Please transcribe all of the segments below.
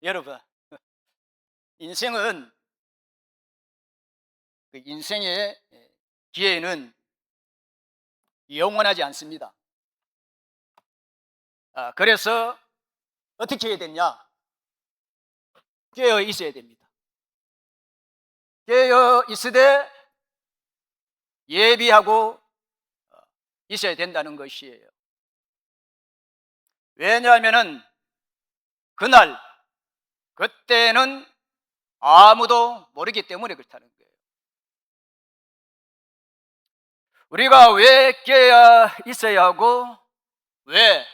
여러분, 인생은 그 인생의 기회는 영원하지 않습니다. 그래서 어떻게 해야 되냐? 깨어 있어야 됩니다. 깨어 있으되 예비하고 있어야 된다는 것이에요. 왜냐하면은 그날 그때는 아무도 모르기 때문에 그렇다는 거예요. 우리가 왜 깨어 있어야 하고 왜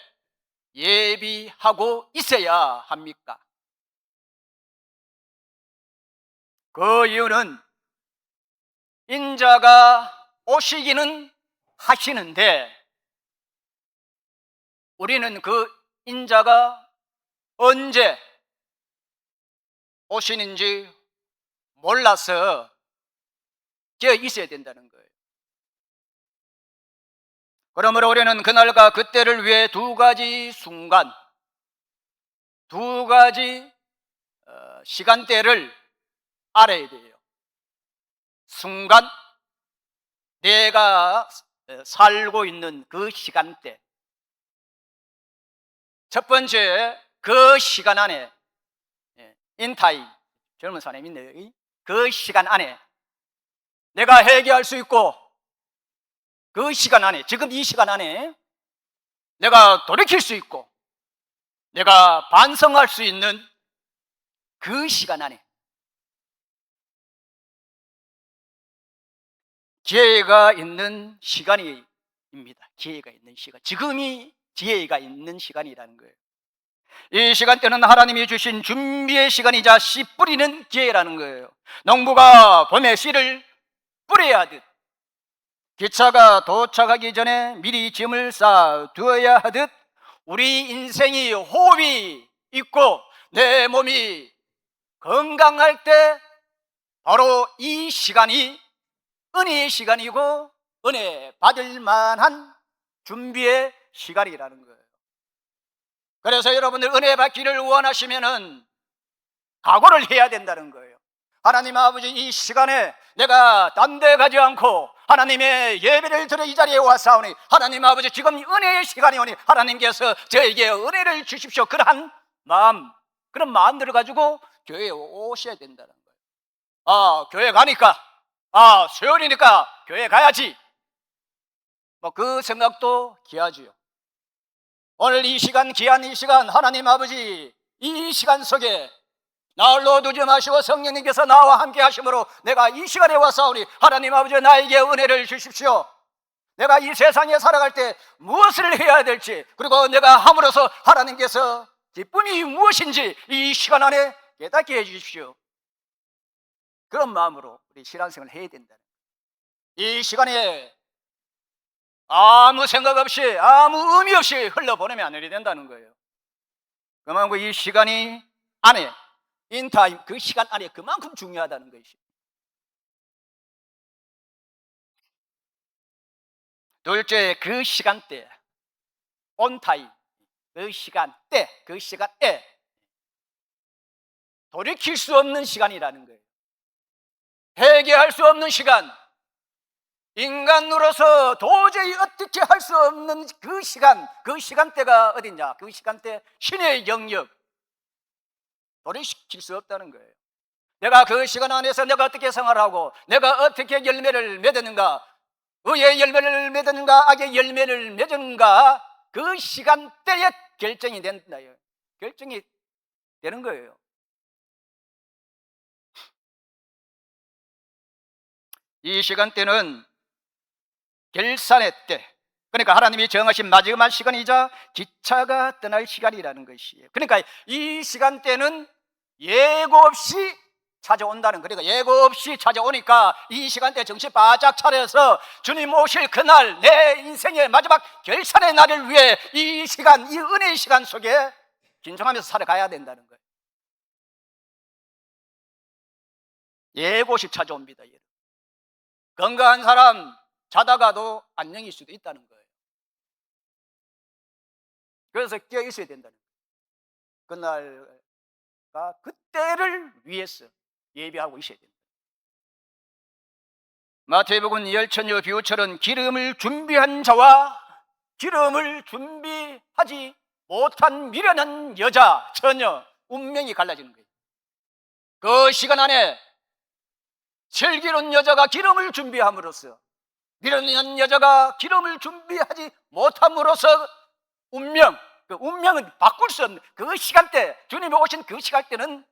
예비하고 있어야 합니까? 그 이유는 인자가 오시기는 하시는데 우리는 그 인자가 언제 오시는지 몰라서 깨어 있어야 된다는 거예요. 그러므로 우리는 그날과 그때를 위해 두 가지 순간, 두 가지 시간대를 알아야 돼요. 순간, 내가 살고 있는 그 시간대. 첫 번째, 그 시간 안에, 인타임, 젊은 사람이 있네요. 그 시간 안에 내가 회개할 수 있고, 그 시간 안에, 지금 이 시간 안에 내가 돌이킬 수 있고, 내가 반성할 수 있는 그 시간 안에 기회가 있는 시간입니다. 기회가 있는 시간. 지금이 기회가 있는 시간이라는 거예요. 이 시간대는 하나님이 주신 준비의 시간이자 씨 뿌리는 기회라는 거예요. 농부가 봄에 씨를 뿌려야 하듯 기차가 도착하기 전에 미리 짐을 쌓아 두어야 하듯 우리 인생이 호흡이 있고 내 몸이 건강할 때 바로 이 시간이 은혜의 시간이고 은혜 받을 만한 준비의 시간이라는 거예요. 그래서 여러분들 은혜 받기를 원하시면은 각오를 해야 된다는 거예요. 하나님 아버지, 이 시간에 내가 딴 데 가지 않고 하나님의 예배를 드려 이 자리에 왔사오니 하나님 아버지, 지금 은혜의 시간이 오니 하나님께서 저에게 은혜를 주십시오. 그러한 마음, 그런 마음들을 가지고 교회에 오셔야 된다는 거예요. 교회 가니까 수요일이니까 교회 가야지, 그 생각도 귀하지요. 오늘 이 시간, 귀한 이 시간, 하나님 아버지, 이 시간 속에 나홀로 두지 마시고 성령님께서 나와 함께 하심으로 내가 이 시간에 왔사오니 하나님 아버지, 나에게 은혜를 주십시오. 내가 이 세상에 살아갈 때 무엇을 해야 될지, 그리고 내가 함으로써 하나님께서 기쁨이 무엇인지 이 시간 안에 깨닫게 해주십시오. 그런 마음으로 우리 신앙생활을 해야 된다. 이 시간에 아무 생각 없이, 아무 의미 없이 흘러보내면 안 된다는 거예요. 그만큼 이 시간이 안에, 인타임, 그 시간 안에 그만큼 중요하다는 것이죠. 둘째, 그 시간대, 온타임, 그 시간대, 그 시간에 돌이킬 수 없는 시간이라는 거예요. 회개할 수 없는 시간, 인간으로서 도저히 어떻게 할 수 없는 그 시간, 그 시간대가 어디냐? 그 시간대 신의 영역, 돌이킬 수 없다는 거예요. 내가 그 시간 안에서 내가 어떻게 생활하고 내가 어떻게 열매를 맺었는가, 의의 열매를 맺었는가, 악의 열매를 맺었는가, 그 시간대에 결정이 된다. 결정이 되는 거예요. 이 시간대는 결산의 때, 그러니까 하나님이 정하신 마지막 시간이자 기차가 떠날 시간이라는 것이에요. 그러니까 이 시간대는 예고 없이 찾아온다는, 그러니까 예고 없이 찾아오니까 이 시간대 정신 바짝 차려서 주님 오실 그날, 내 인생의 마지막 결산의 날을 위해 이 시간, 이 은혜의 시간 속에 긴장하면서 살아가야 된다는 거예요. 예고 없이 찾아옵니다. 건강한 사람 자다가도 안녕일 수도 있다는 거예요. 그래서 깨어 있어야 된다는 거예요. 그날 그때를 위해서 예비하고 있어야 됩니다. 마태복음 열처녀 비유처럼 기름을 준비한 자와 기름을 준비하지 못한 미련한 여자, 처녀, 운명이 갈라지는 거예요. 그 시간 안에 슬기로운 여자가 기름을 준비함으로써, 미련한 여자가 기름을 준비하지 못함으로써 그 운명은 바꿀 수 없는 그 시간대, 주님이 오신 그 시간대는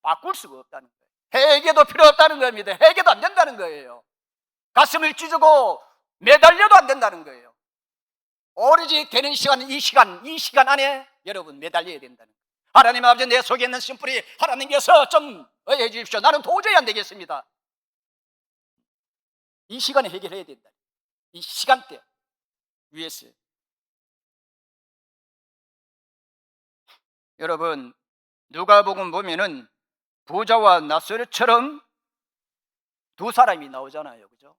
바꿀 수가 없다는 거예요. 회개도 필요 없다는 겁니다. 회개도 안 된다는 거예요. 가슴을 찢고 매달려도 안 된다는 거예요. 오로지 되는 시간은 이 시간 안에 여러분 매달려야 된다는 거예요. 하나님 아버지, 내 속에 있는 심풀이 하나님께서 좀 해 주십시오. 나는 도저히 안 되겠습니다. 이 시간에 해결해야 된다. 이 시간대 위해서. 여러분, 누가복음 보면은 부자와 나사로처럼 두 사람이 나오잖아요. 그죠?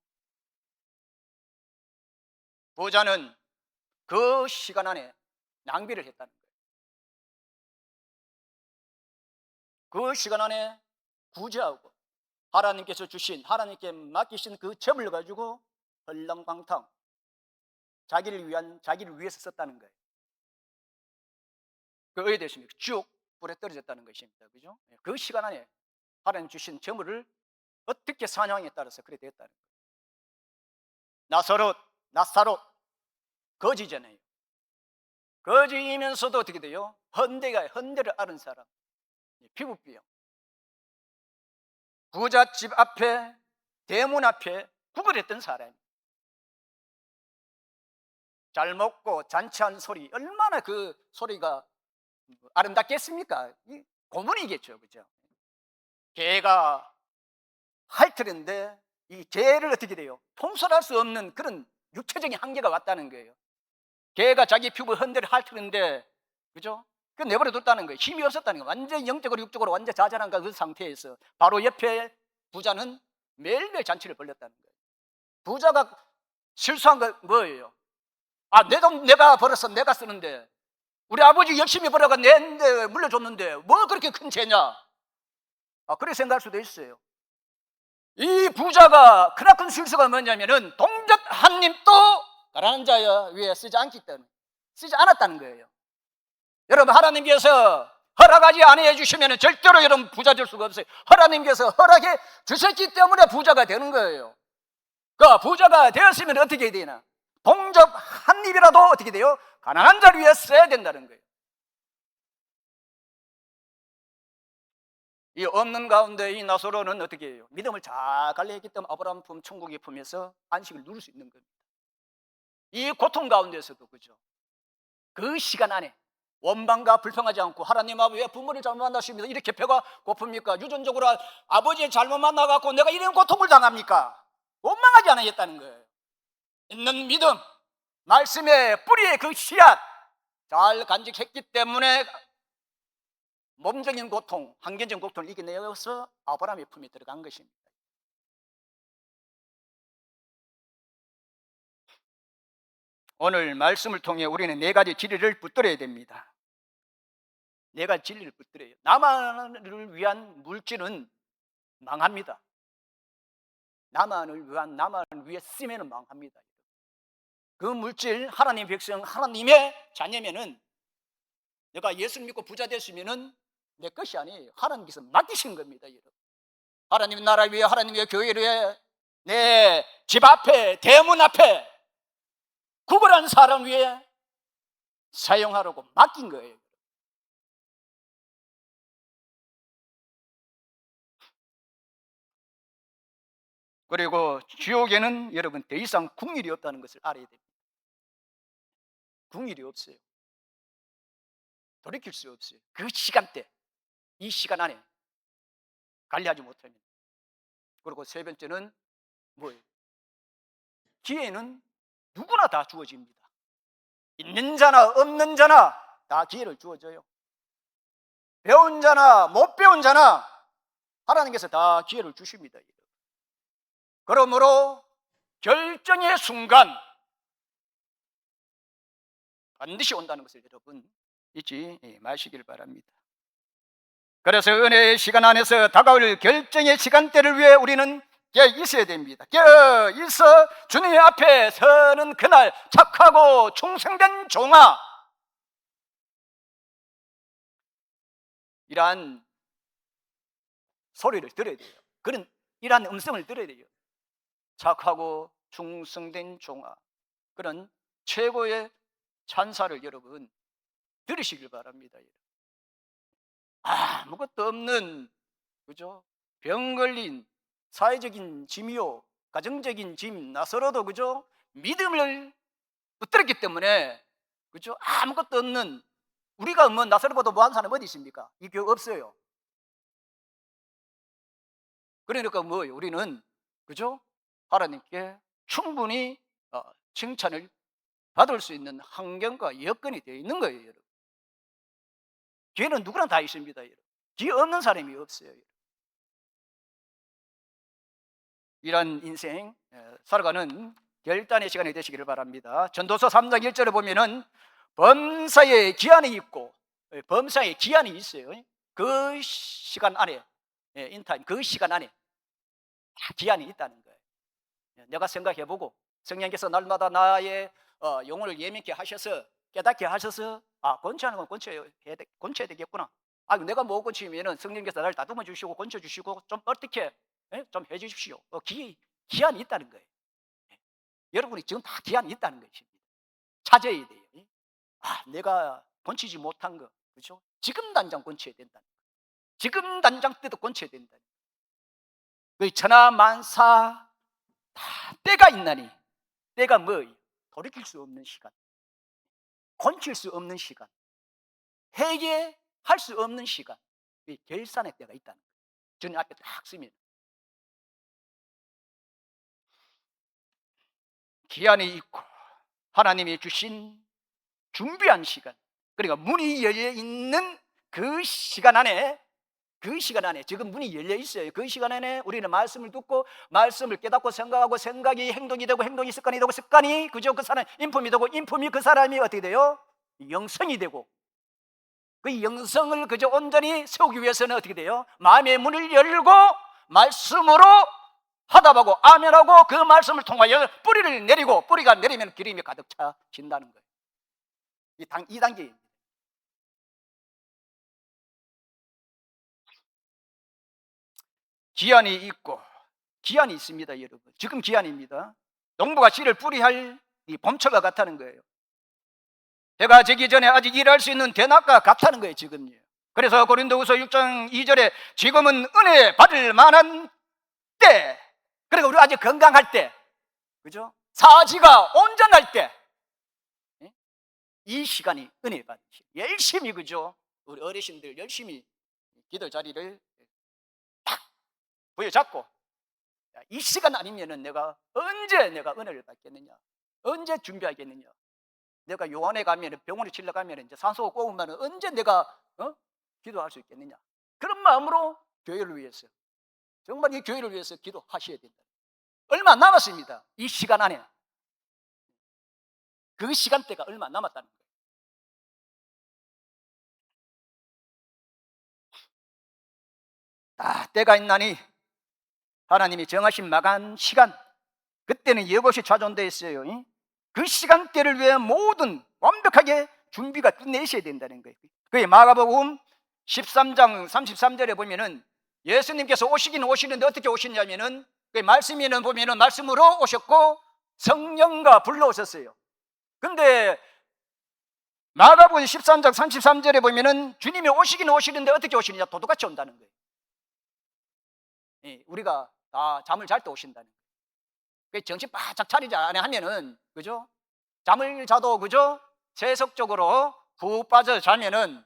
부자는 그 시간 안에 낭비를 했다는 거예요. 그 시간 안에 구제하고 하나님께서 주신, 하나님께 맡기신 그 점을 가지고 헐렁방탕 자기를 위해서 썼다는 거예요. 그에 대해서 쭉 불에 떨어졌다는 것입니다. 그죠? 그 시간 안에 하나님 주신 점을 어떻게 사냥에 따라서 그래 됐다는 거예요. 나사롯 거지잖아요. 거지이면서도 어떻게 돼요? 헌대를 앓은 사람, 피부병. 부잣집 앞에, 대문 앞에 구걸했던 사람. 잘 먹고 잔치한 소리, 얼마나 그 소리가 아름답겠습니까? 고문이겠죠. 그죠? 개가 핥으는데 이 개를 어떻게 돼요? 통솔할 수 없는 그런 육체적인 한계가 왔다는 거예요. 개가 자기 피부 헌대를 핥으는데, 그죠? 그 내버려 뒀다는 거예요. 힘이 없었다는 거예요. 완전 영적으로 육적으로 완전 자잘한 그 상태에서 바로 옆에 부자는 매일매일 잔치를 벌였다는 거예요. 부자가 실수한 거 뭐예요? 내 돈 내가 벌어서 내가 쓰는데, 우리 아버지 열심히 벌어가 내한테 물려줬는데 뭐 그렇게 큰 죄냐? 그렇게 생각할 수도 있어요. 이 부자가 크나큰 실수가 뭐냐면은 동적 한 입도 가난한 자 위에 쓰지 않았다는 거예요. 여러분, 하나님께서 허락하지 않아 주시면 절대로 여러분 부자 될 수가 없어요. 하나님께서 허락해 주셨기 때문에 부자가 되는 거예요. 그 부자가 되었으면 어떻게 해야 되나? 동적 한 입이라도 어떻게 돼요? 가난한 자를 위해 써야 된다는 거예요. 이 없는 가운데 이 나사로는 어떻게 해요? 믿음을 잘 관리했기 때문에 아브라함 품, 천국의 품에서 안식을 누릴 수 있는 겁니다. 이 고통 가운데서도, 그죠? 그 시간 안에 원망과 불평하지 않고, 하나님 아버지 왜 부모를 잘못 만나십니까? 이렇게 배가 고픕니까? 유전적으로 아버지 잘못 만나갖고 내가 이런 고통을 당합니까? 원망하지 않았다는 거예요. 있는 믿음, 말씀의 뿌리의 그 씨앗 잘 간직했기 때문에 몸적인 고통, 한계적인 고통을 이겨내어서 아브라함의 품에 들어간 것입니다. 오늘 말씀을 통해 우리는 네 가지 진리를 붙들어야 됩니다. 네 가지 진리를 붙들어요. 나만을 위한 물질은 망합니다. 나만을 위해 쓰면 망합니다. 그 물질, 하나님 백성, 하나님의 자녀면은, 내가 예수 믿고 부자 됐으면은 내 것이 아니에요. 하나님께서 맡기신 겁니다. 여러분. 하나님 나라 위해, 하나님의 교회를 위해, 내 집 앞에, 대문 앞에 구걸한 사람 위해 사용하라고 맡긴 거예요. 그리고 지옥에는 여러분 더 이상 국률이 없다는 것을 알아야 됩니다. 국률이 없어요. 돌이킬 수 없어요. 그 시간대, 이 시간 안에 관리하지 못하면. 그리고 세 번째는 뭐예요? 기회는 누구나 다 주어집니다. 있는 자나 없는 자나 다 기회를 주어져요. 배운 자나 못 배운 자나 하나님께서 다 기회를 주십니다. 그러므로 결정의 순간 반드시 온다는 것을 여러분 잊지 마시길 바랍니다. 그래서 은혜의 시간 안에서 다가올 결정의 시간대를 위해 우리는 깨어 있어야 됩니다. 깨어 있어 주님 앞에 서는 그날 착하고 충성된 종아, 이러한 소리를 들어야 돼요. 그런 이러한 음성을 들어야 돼요. 착하고 충성된 종아, 그런 최고의 찬사를 여러분 들으시길 바랍니다. 아무것도 없는, 그죠? 병 걸린 사회적인 짐이요, 가정적인 짐 나서로도, 그죠? 믿음을 붙들었기 때문에, 그죠? 아무것도 없는, 우리가 뭐 나서로보다 뭐한 사람 어디 있습니까? 이 교회 없어요. 그러니까 뭐예요? 우리는, 그죠? 하나님께 충분히 칭찬을 받을 수 있는 환경과 여건이 되어 있는 거예요, 여러분. 기회는 누구나 다 있습니다, 여러분. 기회 없는 사람이 없어요. 이런 인생 살아가는 결단의 시간이 되시기를 바랍니다. 전도서 3장 1절에 보면은 범사에 기한이 있고, 범사에 기한이 있어요. 그 시간 안에, 인타임, 그 시간 안에 기한이 있다는 거예요. 내가 생각해보고 성령께서 날마다 나의 영혼을 예민케 하셔서, 깨닫게 하셔서, 권치하는 건 권쳐야 되겠구나. 내가 못 권치면은 성령께서 나를 다듬어 주시고 권쳐 주시고 좀 어떻게 좀 해주십시오. 기한이 있다는 거예요. 여러분이 지금 다 기한이 있다는 것입니다. 찾아야 돼요. 내가 권치지 못한 거, 그렇죠? 지금 당장 권쳐야 된다는 거예요. 지금 당장 때도 권쳐야 된다는 거예요. 천하만사 다 때가 있나니, 때가 뭐예요? 돌이킬 수 없는 시간, 권칠 수 없는 시간, 회개할 수 없는 시간, 결산의 때가 있다는 거예요. 주님 앞에 딱 쓰면 기한이 있고 하나님이 주신 준비한 시간, 그러니까 문이 열려 있는 그 시간 안에, 지금 문이 열려 있어요. 그 시간 안에 우리는 말씀을 듣고 말씀을 깨닫고 생각하고, 생각이 행동이 되고, 행동이 습관이 되고, 습관이, 그죠? 그 사람 인품이 되고, 인품이 그 사람이 어떻게 돼요? 영성이 되고, 그 영성을 그저 온전히 세우기 위해서는 어떻게 돼요? 마음의 문을 열고 말씀으로 화답하고 아멘하고, 그 말씀을 통하여 뿌리를 내리고, 뿌리가 내리면 기름이 가득 차진다는 거예요. 이 단계입니다. 기한이 있고, 기한이 있습니다, 여러분. 지금 기한입니다. 농부가 씨를 뿌리할 이 봄철과 같다는 거예요. 해가 지기 전에 아직 일할 수 있는 대낮과 같다는 거예요, 지금요. 그래서 고린도후서 6장 2절에 지금은 은혜 받을 만한 때, 그러니까 우리가 아직 건강할 때, 그죠? 사지가 온전할 때, 이 시간이 은혜 받는 시간. 열심히, 그죠? 우리 어르신들 열심히 기도 자리를 딱 부여잡고, 이 시간 아니면은 언제 내가 은혜를 받겠느냐? 언제 준비하겠느냐? 내가 요원에 가면, 병원에 치러 가면 이제 산소가 꼬우면 언제 내가 기도할 수 있겠느냐? 그런 마음으로 교회를 위해서, 정말 이 교회를 위해서 기도하셔야 된다. 얼마 안 남았습니다. 이 시간 안에. 그 시간대가 얼마 안 남았다는 거예요. 때가 있나니 하나님이 정하신 마감 시간, 그때는 이것이 좌존되어 있어요. 그 시간대를 위해 모든 완벽하게 준비가 끝내셔야 된다는 거예요. 그게 마가복음 13장 33절에 보면은 예수님께서 오시긴 오시는데 어떻게 오셨냐면은, 그 말씀에는 보면은 말씀으로 오셨고 성령과 불러오셨어요. 근데 마가복음 13장 33절에 보면은 주님이 오시긴 오시는데 어떻게 오시느냐? 도둑같이 온다는 거예요. 우리가 다 잠을 잘 때 오신다는 거예요. 정신 바짝 차리지 않아 하면은, 그죠? 잠을 자도, 그죠? 세속적으로 푹 빠져 자면은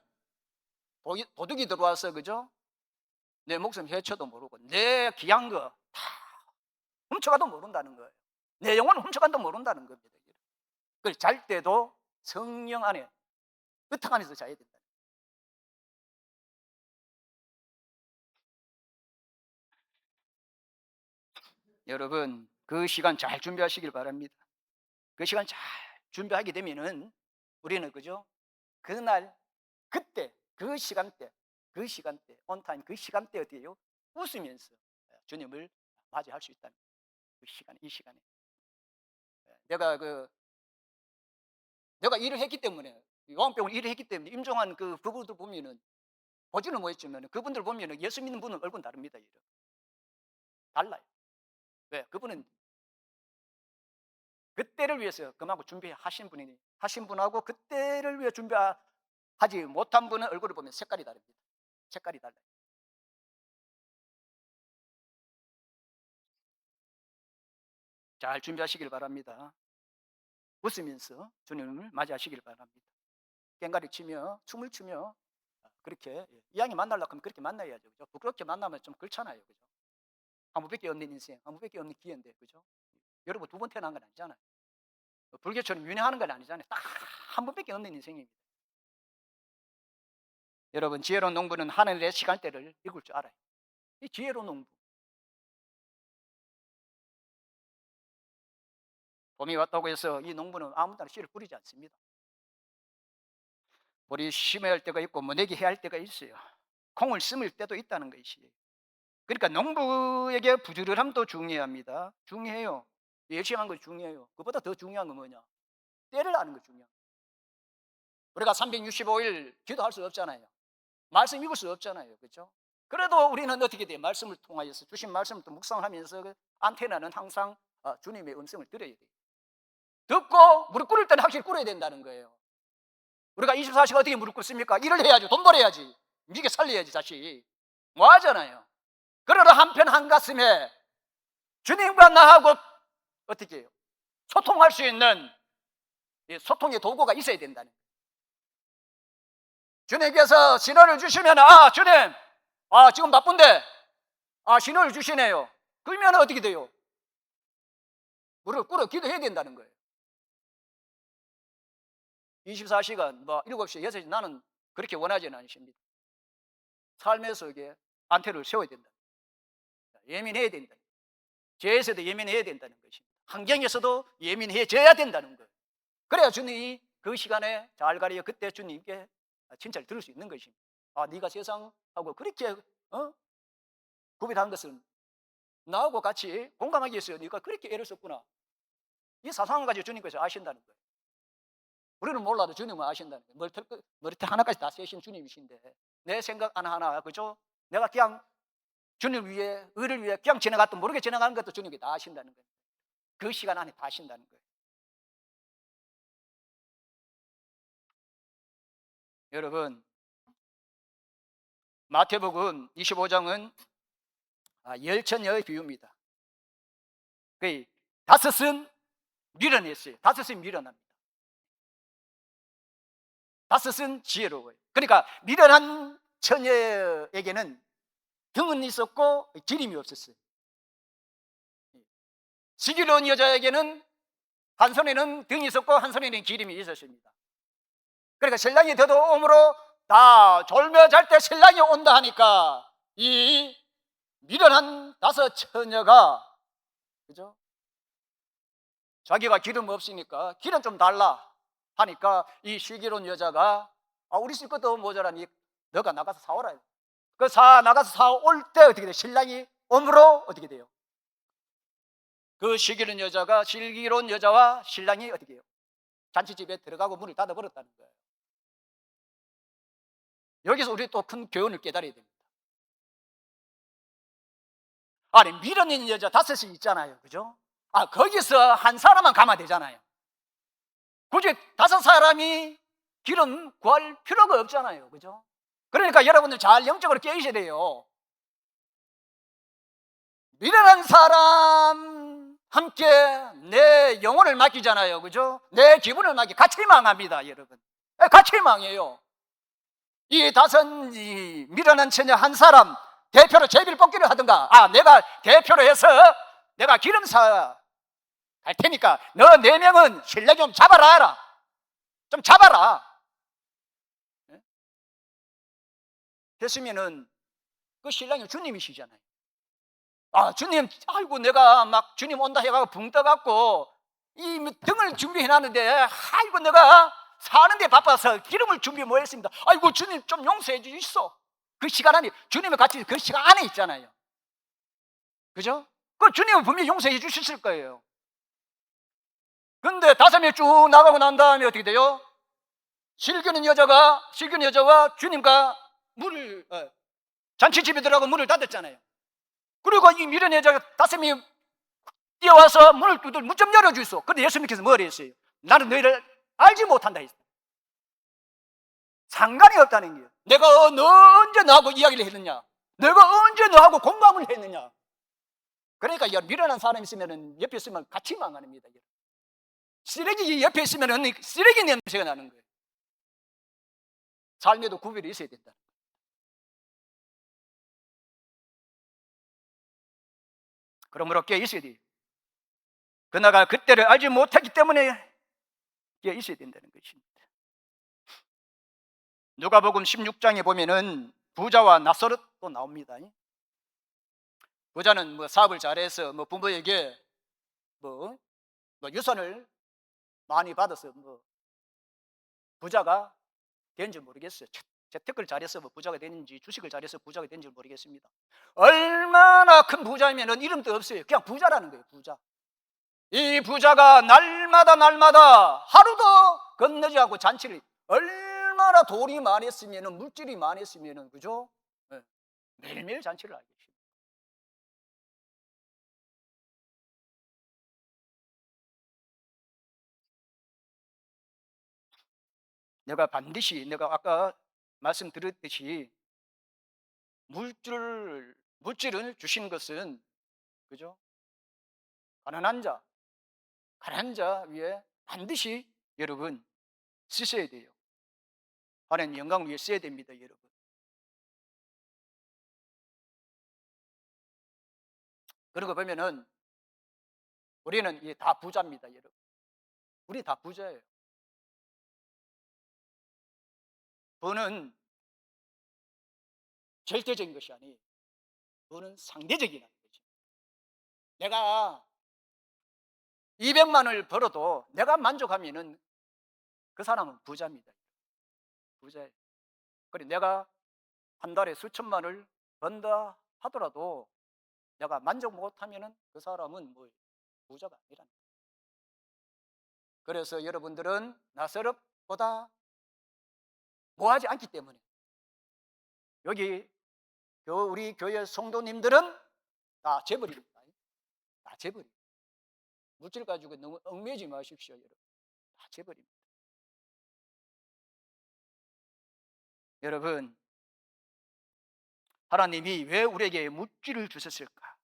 도둑이 들어와서, 그죠? 내 목숨 해쳐도 모르고, 내 귀한 거 다 훔쳐가도 모른다는 거예요. 내 영혼을 훔쳐가도 모른다는 겁니다. 그래서 잘 때도 성령 안에, 의탁 안에서 자야 된다. 여러분, 그 시간 잘 준비하시길 바랍니다. 그 시간 잘 준비하게 되면은 우리는, 그죠? 그날, 그때, 그 시간대, 그 시간대, 온타임 그 시간대 어디에요? 웃으면서 주님을 맞이할 수 있다는 그 시간, 이 시간에 내가 일을 했기 때문에, 요한병원 일을 했기 때문에 임종한 그 부부들 보면은 보지는 못했지만 그분들 보면은 예수 믿는 분은 얼굴 다릅니다. 달라요. 왜? 그분은 그때를 위해서 그만큼 준비하신 분이니, 하신 분하고 그때를 위해 준비하지 못한 분은 얼굴을 보면 색깔이 다릅니다. 색깔이 달라요. 잘 준비하시길 바랍니다. 웃으면서 주님을 맞이하시길 바랍니다. 꽹가리 치며 춤을 추며 그렇게 이왕이 만나려고 하면 그렇게 만나야죠. 그죠? 부끄럽게 만나면 좀 그렇잖아요. 그죠? 한 번밖에 없는 인생, 한 번밖에 없는 기회인데, 그죠? 여러분 두 번 태어난 건 아니잖아요. 불교처럼 윤회하는 건 아니잖아요. 딱 한 번밖에 없는 인생입니다. 여러분, 지혜로운 농부는 하늘의 시간대를 읽을 줄 알아요. 이 지혜로운 농부. 봄이 왔다고 해서 이 농부는 아무 데나 씨를 뿌리지 않습니다. 우리 심어야 할 때가 있고 모내기 해야 할 때가 있어요. 콩을 심을 때도 있다는 것이에요. 그러니까 농부에게 부지런함도 중요합니다. 중요해요. 열심히 하는 거 중요해요. 그보다 더 중요한 건 뭐냐? 때를 아는 거 중요해요. 우리가 365일 기도할 수 없잖아요. 말씀 읽을 수 없잖아요. 그렇죠? 그래도 우리는 어떻게 돼요? 말씀을 통하여서 주신 말씀을 또 묵상을 하면서 그 안테나는 항상 주님의 음성을 들어야 돼요. 듣고 무릎 꿇을 때는 확실히 꿇어야 된다는 거예요. 우리가 24시간 어떻게 무릎 꿇습니까? 일을 해야지, 돈 벌어야지, 이게 살려야지 다시 뭐 하잖아요. 그러나 한편 한가슴에 주님과 나하고 어떻게 해요? 소통할 수 있는 소통의 도구가 있어야 된다는 거예요. 주님께서 신호를 주시면 주님 지금 바쁜데 신호를 주시네요. 그러면 어떻게 돼요? 무릎 꿇어 기도해야 된다는 거예요. 24시간 7시 6시 나는 그렇게 원하지는 않습니다. 삶의 속에 안테를 세워야 된다. 예민해야 된다. 죄에서도 예민해야 된다는 것입니다. 환경에서도 예민해져야 된다는 거예요. 그래야 주님이 그 시간에 잘 가리어 그때 주님께 칭찬을 들을 수 있는 것입니다. 네가 세상하고 그렇게 구별한 것은 나하고 같이 공감하기 위해서 네가 그렇게 애를 썼구나. 이 사상을 가지고 주님께서 아신다는 거예요. 우리는 몰라도 주님은 아신다는 거예요. 머리털 하나까지 다 세신 주님이신데 내 생각 하나하나, 그죠? 내가 그냥 주님 위해, 의를 위해 그냥 지나갔던, 모르게 지나가는 것도 주님께 다 아신다는 거예요. 그 시간 안에 다 아신다는 거예요. 여러분, 마태복음 25장은 열처녀의 비유입니다. 그 다섯은 밀어냈어요. 다섯은 밀어납니다. 다섯은 지혜로워요. 그러니까 미련한 처녀에게는 등은 있었고 기림이 없었어요. 시기로운 여자에게는 한 손에는 등이 있었고 한 손에는 기림이 있었습니다. 그러니까 신랑이 더더움으로 다 졸며 잘 때 신랑이 온다 하니까 이 미련한 다섯 처녀가, 그죠? 자기가 기름 없으니까 기름 좀 달라 하니까 이 시기로운 여자가 우리 집 것도 모자라니 너가 나가서 사오라. 나가서 사올 때 어떻게 돼요? 신랑이 om으로 어떻게 돼요? 그 시기로운 여자와 신랑이 어떻게 해요? 잔치집에 들어가고 문을 닫아버렸다는 거예요. 여기서 우리 또 큰 교훈을 깨달아야 됩니다. 아니, 미련있는 여자 다섯이 있잖아요. 그죠? 거기서 한 사람만 가면 되잖아요. 굳이 다섯 사람이 기름 구할 필요가 없잖아요. 그죠? 그러니까 여러분들 잘 영적으로 깨우셔야 돼요. 미련한 사람 함께 내 영혼을 맡기잖아요. 그죠? 내 기분을 같이 망합니다, 여러분. 같이 망해요. 이 미련한 처녀 한 사람 대표로 제비를 뽑기를 하든가, 내가 대표로 해서 내가 기름 사 갈 테니까 너 4명은 신랑 좀 잡아라. 좀 잡아라. 됐으면은 그 신랑이 주님이시잖아요. 주님, 아이고 내가 막 주님 온다 해가지고 붕 떠갖고 이 등을 준비해놨는데 아이고 내가 사는데 바빠서 기름을 준비 못 했습니다. 아이고 주님 좀 용서해 주시소. 그 시간 안에, 주님의 같이 그 시간 안에 있잖아요. 그죠? 그 주님은 분명히 용서해 주셨을 거예요. 근데 5명이 쭉 나가고 난 다음에 어떻게 돼요? 실교는 여자와 주님과 잔치집에 들어가고 문을 닫았잖아요. 그리고 이 미련 여자가 5명이 뛰어와서 문을 두들 문 좀 열어주소. 그런데 예수님께서 뭐라 했어요? 나는 너희를 알지 못한다 했어요. 상관이 없다는 거예요. 내가 언제 너하고 이야기를 했느냐? 내가 언제 너하고 공감을 했느냐? 그러니까 미련한 사람이 있으면 옆에 있으면 같이 망합니다. 쓰레기 옆에 있으면 쓰레기 냄새가 나는 거예요. 삶에도 구별이 있어야 된다. 그러므로 깨어 있어야 돼요. 그나가 그때를 알지 못했기 때문에 깨어 있어야 된다는 것입니다. 누가복음 16장에 보면은 부자와 나사렛도 나옵니다. 부자는 사업을 잘해서 부모에게 유산을 많이 받아서 부자가 된지 모르겠어요. 재테크를 잘해서 부자가 됐는지, 주식을 잘해서 부자가 된지 모르겠습니다. 얼마나 큰 부자이면 이름도 없어요. 그냥 부자라는 거예요. 부자. 이 부자가 날마다 하루도 건너지 않고 잔치를, 얼마나 돈이 많았으면, 물질이 많았으면, 그죠? 매일매일 잔치를 하겠습니다. 내가 아까 말씀드렸듯이 물질을 주신 것은, 그죠? 가난한 자 위에 반드시 여러분 쓰셔야 돼요. 하나님 영광 위에 써야 됩니다, 여러분. 그런 거 보면은 우리는 다 부자입니다, 여러분. 우리 다 부자예요. 부는 절대적인 것이 아니에요. 부는 상대적이라는 거죠. 내가 200만 원을 벌어도 내가 만족하면은 그 사람은 부자입니다. 부자예요. 그리고 내가 한 달에 수천만 원을 번다 하더라도 내가 만족 못하면은 그 사람은 부자가 아니라는 거예요. 그래서 여러분들은 나사렛보다 뭐하지 않기 때문에 여기 우리 교회 성도님들은 다 재벌입니다. 다 재벌입니다. 물질 가지고 너무 얽매이지 마십시오, 여러분. 다 재벌입니다. 여러분, 하나님이 왜 우리에게 물질을 주셨을까?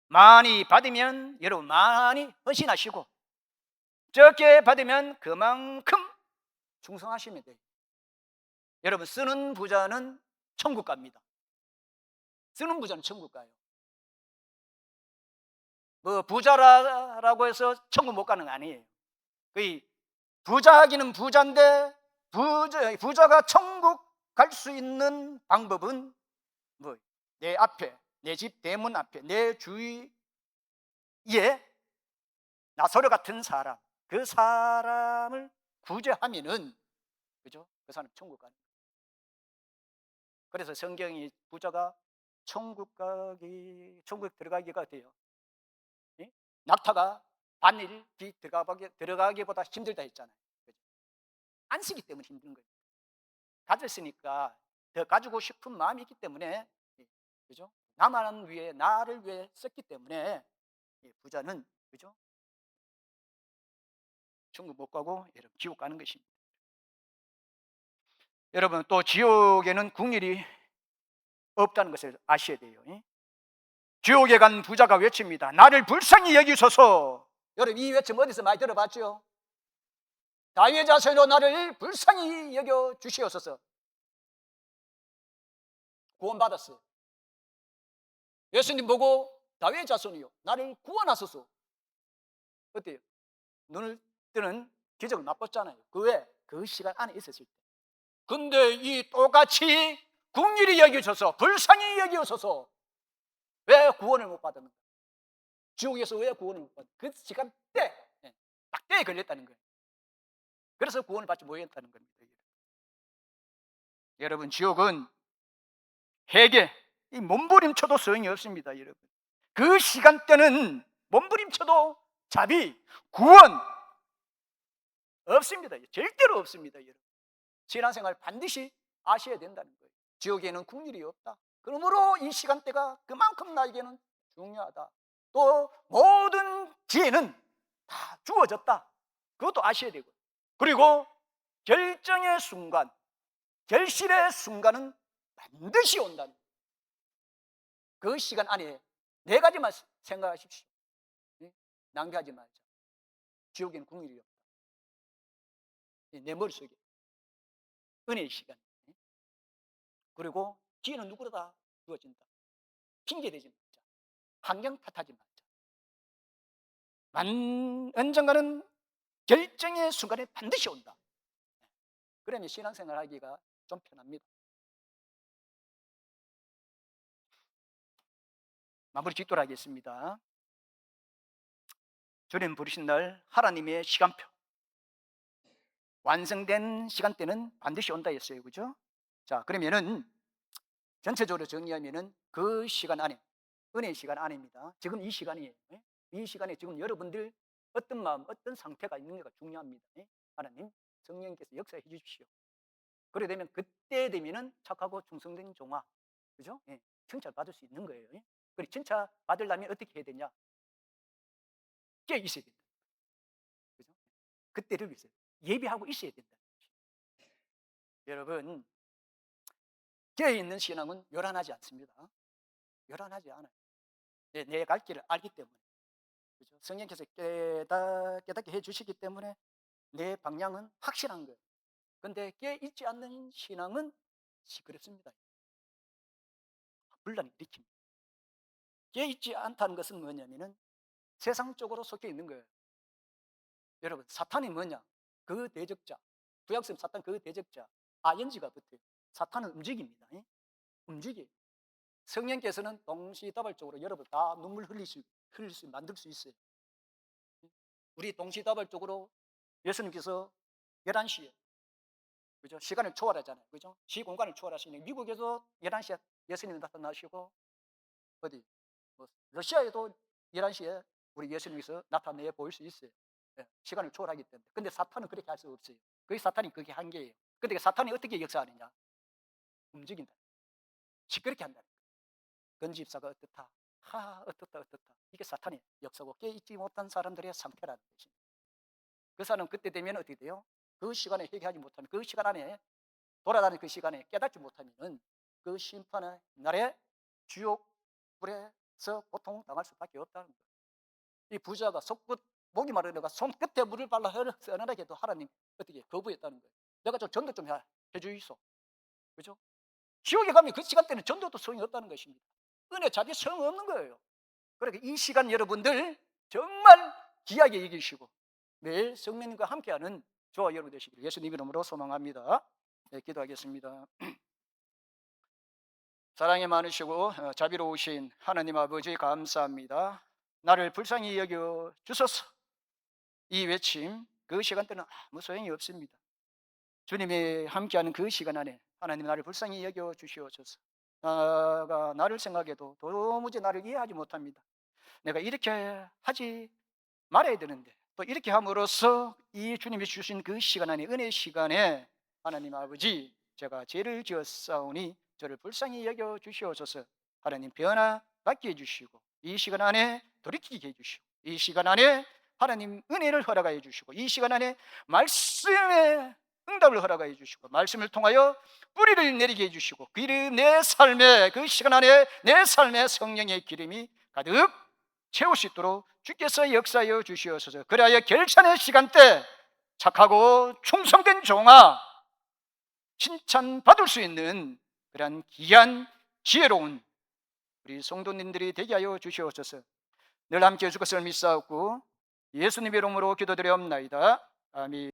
많이 받으면 여러분 많이 헌신하시고, 적게 받으면 그만큼 충성하시면 돼요. 여러분, 쓰는 부자는 천국 갑니다. 쓰는 부자는 천국 가요. 부자라고 해서 천국 못 가는 거 아니에요. 부자하기는 부자인데 부자가 천국 갈 수 있는 방법은 내 앞에, 내 집 대문 앞에, 내 주위에 나사렛 같은 사람, 그 사람을 구제하면은, 그죠? 그 사람 천국 가는 거예요. 그래서 성경이 부자가 천국 들어가기가 돼요. 낙타가 반일 들어가기보다 힘들다 했잖아요. 그죠? 안 쓰기 때문에 힘든 거예요. 가졌으니까 더 가지고 싶은 마음이 있기 때문에, 그죠? 나를 위해 썼기 때문에 부자는, 그죠? 천국 못 가고 여러분 지옥 가는 것입니다. 여러분, 또 지옥에는 국률이 없다는 것을 아셔야 돼요. 지옥에 간 부자가 외칩니다. 나를 불쌍히 여기소서. 여러분, 이 외침 어디서 많이 들어봤죠? 다윗의 자손으로 나를 불쌍히 여겨 주시옵소서. 구원받았어요. 예수님 보고 다윗의 자손이요, 나를 구원하소서. 어때요? 눈을 뜨는 기적을 맛봤잖아요. 그 시간 안에 있었을 때. 근데 이 똑같이 긍휼히 여기셔서 불쌍히 여기셔서 왜 구원을 못 받았는가? 지옥에서 왜 구원을 못 받았는가? 그 시간 딱 때에 걸렸다는 거예요. 그래서 구원을 받지 못했다는 겁니다. 여러분, 지옥은 회개, 이 몸부림쳐도 소용이 없습니다, 여러분. 그 시간대는 몸부림쳐도 자비, 구원 없습니다. 절대로 없습니다, 여러분. 신앙생활 반드시 아셔야 된다는 거예요. 지옥에는 국률이 없다. 그러므로 이 시간대가 그만큼 나에게는 중요하다. 또 모든 지혜는 다 주어졌다. 그것도 아셔야 되고, 그리고 결정의 순간, 결실의 순간은 반드시 온다는 거예요. 그 시간 안에 네 가지만 생각하십시오. 낭비하지 말자. 지옥에는 국률이 없다. 내 머릿속에 은혜의 시간. 그리고 기회는 누구로다 주어진다. 핑계대지 말자. 환경 탓하지 말자. 언젠가는 결정의 순간에 반드시 온다. 그러면 신앙생활 하기가 좀 편합니다. 마무리 짓도록 하겠습니다. 주님 부르신 날 하나님의 시간표, 완성된 시간대는 반드시 온다 했어요. 그죠? 자, 그러면은 전체적으로 정리하면은 그 시간 안에, 은혜의 시간 안입니다. 지금 이 시간이에요. 이 시간에 지금 여러분들 어떤 마음, 어떤 상태가 있는가가 중요합니다. 하나님, 성령님께서 역사해 주십시오. 그래 되면 그때 되면은 착하고 충성된 종아, 그죠? 칭찬 받을 수 있는 거예요. 그리고 칭찬 받으려면 어떻게 해야 되냐? 깨 있어야 된다. 그죠? 그때를 위해서 예비하고 있어야 된다. 여러분, 깨어 있는 신앙은 요란하지 않습니다. 요란하지 않아요. 내 갈 길을 알기 때문에. 그죠? 성령께서 깨닫게 해주시기 때문에 내 방향은 확실한 거예요. 근데 깨 있지 않는 신앙은 시끄럽습니다. 분란이 일으킵니다. 깨 있지 않다는 것은 뭐냐면은 세상적으로 속해 있는 거예요. 여러분, 사탄이 뭐냐? 그 대적자. 구약성 사탄 그 대적자. ING가 붙어요. 사탄은 움직입니다. 움직여요. 성령께서는 동시다발적으로 여러분 다 눈물 만들 수 있어요. 우리 동시다발적으로 예수님께서 11시에, 그죠? 시간을 초월하잖아요. 그죠? 시공간을 초월하시는, 미국에서 11시에 예수님이 나타나시고, 어디? 러시아에도 11시에 우리 예수님께서 나타내 보일 수 있어요. 시간을 초월하기 때문에. 근데 사탄은 그렇게 할 수 없어요. 그게 사탄이 그게 한계예요. 근데 사탄이 어떻게 역사하느냐? 움직인다. 시끄럽게 한다. 건집사가 어떻다. 어떻다. 이게 사탄의 역사고 깨있지 못한 사람들의 상태라는 것입니다. 그 사람은 그때 되면 어떻게 돼요? 그 시간에 회개하지 못하면, 그 시간 안에 돌아다니는 그 시간에 깨닫지 못하면 그 심판의 날에 지옥 불에서 고통당할 수밖에 없다는 거예요. 이 부자가 손끝, 목이 마르다가 손끝에 물을 발라 서늘하게 해도 하나님 어떻게 거부했다는 거예요. 내가 좀 전도 좀 해주이소. 그죠? 지옥에 가면 그 시간대는 전도도 소용이 없다는 것입니다. 은혜 자비 소용 없는 거예요. 그러니까 이 시간 여러분들 정말 귀하게 여기시고 매일 성령님과 함께하는 저와 여러분 되시기를 예수님 이름으로 소망합니다. 네, 기도하겠습니다. 사랑이 많으시고 자비로우신 하나님 아버지 감사합니다. 나를 불쌍히 여겨 주소서. 이 외침, 그 시간대는 아무 소용이 없습니다. 주님이 함께하는 그 시간 안에 하나님 나를 불쌍히 여겨 주시옵소서. 나를 생각해도 도무지 나를 이해하지 못합니다. 내가 이렇게 하지 말아야 되는데 또 이렇게 함으로써 이 주님이 주신 그 시간 안에, 은혜의 시간에 하나님 아버지, 제가 죄를 지었사오니 저를 불쌍히 여겨 주시옵소서. 하나님 변화받게 해주시고 이 시간 안에 돌이키게 해주시고 이 시간 안에 하나님 은혜를 허락하여 주시고 이 시간 안에 말씀의 응답을 허락하여 주시고 말씀을 통하여 뿌리를 내리게 해주시고 내 삶에, 그 시간 안에 내 삶에 성령의 기름이 가득 채울 수 있도록 주께서 역사하여 주시옵소서. 그래야 결산의 시간대 착하고 충성된 종아 칭찬받을 수 있는 그러한 귀한 지혜로운 우리 성도님들이 되게 하여 주시옵소서. 늘 함께해 줄 것을 믿사옵고 예수님의 이름으로 기도드리옵나이다. 아멘.